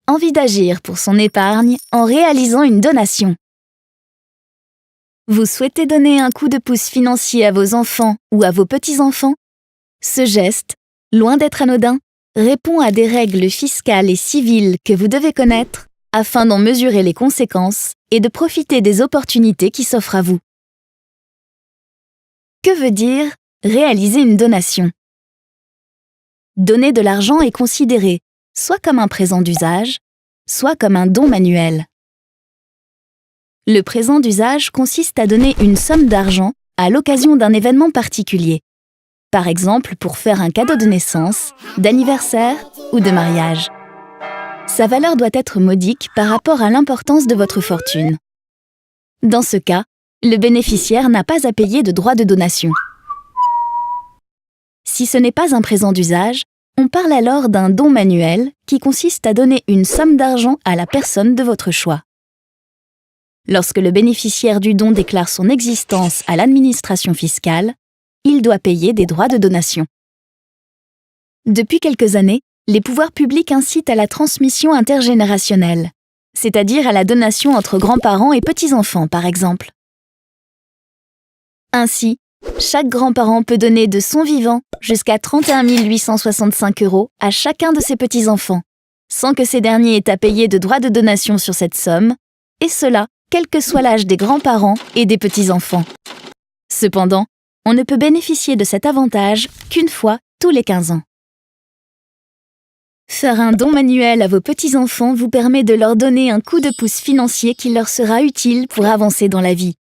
envie d'agir pour son épargne en réalisant une donation. Vous souhaitez donner un coup de pouce financier à vos enfants ou à vos petits-enfants? Ce geste, loin d'être anodin, répond à des règles fiscales et civiles que vous devez connaître afin d'en mesurer les conséquences et de profiter des opportunités qui s'offrent à vous. Que veut dire réaliser une donation? Donner de l'argent est considéré soit comme un présent d'usage, soit comme un don manuel. Le présent d'usage consiste à donner une somme d'argent à l'occasion d'un événement particulier, par exemple pour faire un cadeau de naissance, d'anniversaire ou de mariage. Sa valeur doit être modique par rapport à l'importance de votre fortune. Dans ce cas, le bénéficiaire n'a pas à payer de droits de donation. Si ce n'est pas un présent d'usage, on parle alors d'un don manuel qui consiste à donner une somme d'argent à la personne de votre choix. Lorsque le bénéficiaire du don déclare son existence à l'administration fiscale, il doit payer des droits de donation. Depuis quelques années, les pouvoirs publics incitent à la transmission intergénérationnelle, c'est-à-dire à la donation entre grands-parents et petits-enfants, par exemple. Ainsi, chaque grand-parent peut donner de son vivant jusqu'à 31 865 € à chacun de ses petits-enfants, sans que ces derniers aient à payer de droits de donation sur cette somme, et cela, quel que soit l'âge des grands-parents et des petits-enfants. Cependant, on ne peut bénéficier de cet avantage qu'une fois tous les 15 ans. Faire un don manuel à vos petits-enfants vous permet de leur donner un coup de pouce financier qui leur sera utile pour avancer dans la vie,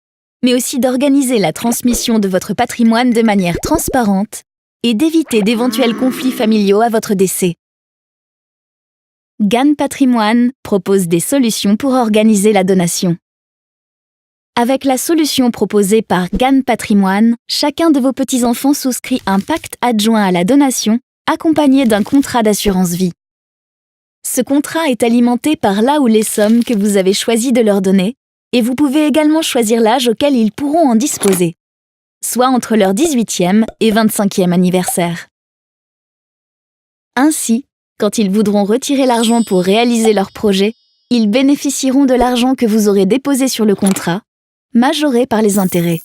mais aussi d'organiser la transmission de votre patrimoine de manière transparente et d'éviter d'éventuels conflits familiaux à votre décès. GAN Patrimoine propose des solutions pour organiser la donation. Avec la solution proposée par GAN Patrimoine, chacun de vos petits-enfants souscrit un pacte adjoint à la donation, accompagné d'un contrat d'assurance vie. Ce contrat est alimenté par la ou les sommes que vous avez choisi de leur donner, et vous pouvez également choisir l'âge auquel ils pourront en disposer, soit entre leur 18e et 25e anniversaire. Ainsi, quand ils voudront retirer l'argent pour réaliser leur projet, ils bénéficieront de l'argent que vous aurez déposé sur le contrat, majoré par les intérêts.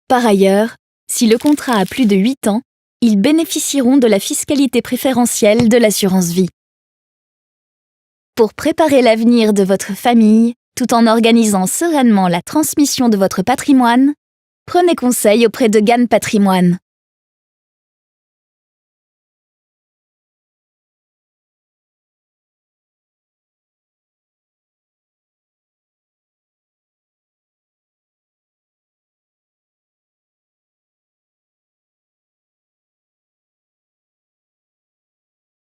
Par ailleurs, si le contrat a plus de 8 ans, ils bénéficieront de la fiscalité préférentielle de l'assurance vie. Pour préparer l'avenir de votre famille, tout en organisant sereinement la transmission de votre patrimoine, prenez conseil auprès de GAN Patrimoine.